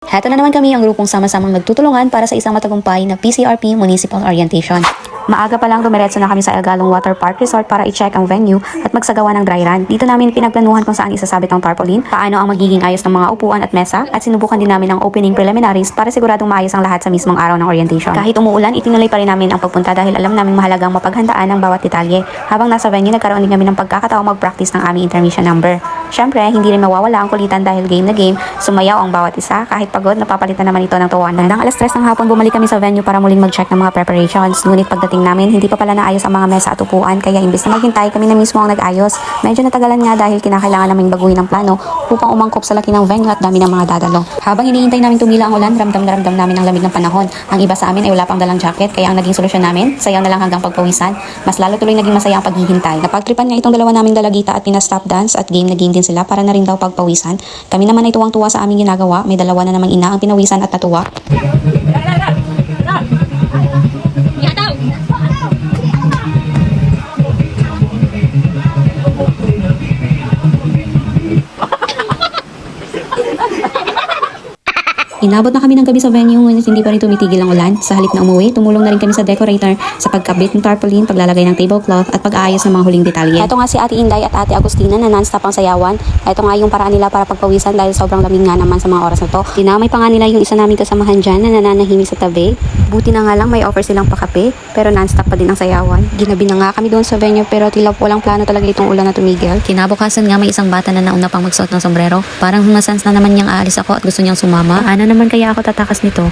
Heto na naman kami ang grupong sama-samang nagtutulungan para sa isang matagumpay na PCRP Municipal Orientation. Maaga pa lang dumiretso na kami sa Elgalong Water Park Resort para i-check ang venue at magsagawa ng dry run. Dito namin pinagplanuhan kung saan isasabit ang tarpaulin, paano ang magiging ayos ng mga upuan at mesa, at sinubukan din namin ang opening preliminaries para siguradong maayos ang lahat sa mismong araw ng orientation. Kahit umuulan, itinuloy pa rin namin ang pagpunta dahil alam naming mahalagang mapaghandaan ang bawat detalye. Habang nasa venue, nagkaroon din kami ng pagkakataong mag-practice ng aming intermission number. Syempre, hindi rin mawawala ang kulitan dahil game na game, sumayaw ang bawat isa. Kahit pagod, napapalitan naman ito ng tawanan. Hanggang alas 3 ng hapon, bumalik kami sa venue para muling mag-check ng mga preparations. Ngunit pagdating namin, hindi pa pala naayos ang mga mesa at upuan, kaya imbes na maghintay, kami na mismo ang nag-ayos. Medyo natagalan nga dahil kinakailangan naming baguhin ang plano upang umangkop sa laki ng venue at dami ng mga dadalo. Habang hinihintay namin tumila ang ulan, ramdam na ramdam namin ang lamig ng panahon. Ang iba sa amin ay wala pang dalang jacket, kaya ang naging solusyon namin, sayaw na lang hanggang pagpawisan. Mas lalo tuloy naging masaya ang paghihintay. Napagtripan nga itong dalawa naming dalagita at pina-stop dance at game na game din sila para na rin daw pagpawisan. Kami naman ay tuwang-tuwa sa aming ginagawa. May dalawa na namang ina ang pinawisan at natuwa. Inabot na kami ng gabi sa venue, ngunit hindi pa rin tumitigil ang ulan. Sa halip na umuwi, tumulong na rin kami sa decorator sa pagkabit ng tarpaulin, paglalagay ng tablecloth at pag-aayos ng mga huling detalye. Ito nga si Ate Inday at Ate Agustina na non-stop ang sayawan. Ito nga yung paraan nila para pagpawisan dahil sobrang lamig nga naman sa mga oras na to. Dinamay pa nga nila yung isa namin kasamahan dyan na nananahimik sa tabi. Buti na nga lang may offer silang pakape, pero non-stop pa din ang sayawan. Ginabi na nga kami doon sa venue pero tila walang plano talaga itong ulan na tumigil. Kinabukasan nga may isang bata na nauna pang magsuot ng sombrero. Parang humasans na naman niyang aalis ako at gusto niyang sumama. Ano naman kaya ako tatakas nito?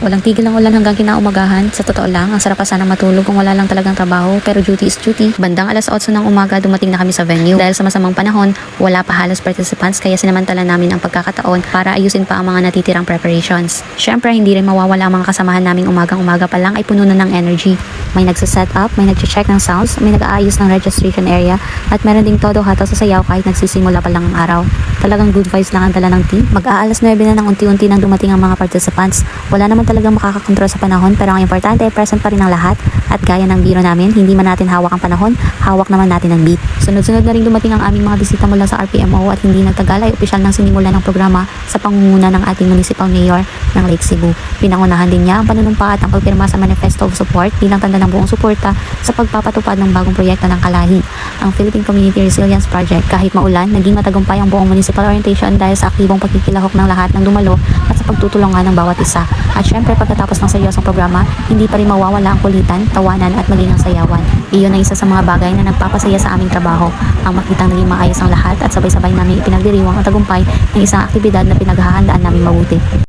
Walang tigil ang ulan hanggang kinaumagahan. Sa totoo lang, ang sarap pa sana matulog kung wala lang talagang trabaho, pero duty is duty. Bandang alas 8 ng umaga, dumating na kami sa venue. Dahil sa masamang panahon, wala pa halos participants, kaya sinamantala namin ang pagkakataon para ayusin pa ang mga natitirang preparations. Syempre, hindi rin mawawala ang mga kasamahan naming umagang-umaga pa lang ay puno na ng energy. May nagsaset up, may nagche-check ng sounds, may nag-aayos ng registration area, at meron ding todo hataw sa sayaw kahit nagsisimula pa lang ang araw. Talagang good vibes lang ang dala ng team. Mag-aalas 9 na ng unti-unti nang dumating ang mga participants. Wala naman talagang makakakontrol sa panahon, pero ang importante, present pa rin ang lahat. At gaya ng biro namin, hindi man natin hawak ang panahon, hawak naman natin ang beat. Sunod-sunod na rin dumating ang aming mga bisita mula sa RPMO at hindi nagtagal ay opisyal nang sinimula ng programa sa pangunguna ng ating Municipal Mayor ng Lake Cebu. Pinangunahan din niya ang panunumpa at ang pagpirma sa Manifesto of Support bilang tanda ng buong suporta sa pagpapatupad ng bagong proyekto ng Kalahi, ang Philippine Community Resilience Project. Kahit maulan, naging matagumpay ang buong municipal orientation dahil sa aktibong pagkikilahok ng lahat ng dumalo at sa pagtutulungan ng bawat isa. At syempre, pagkatapos ng seryosong programa, hindi pa rin mawawala ang kulitan, tawanan at maging ang sayawan. Iyon ang isa sa mga bagay na nagpapasaya sa aming trabaho, ang makitang naging maayos ang lahat at sabay-sabay namin ipinagdiriwang ang tagumpay ng isang aktibidad na pinaghahandaan namin mabuti.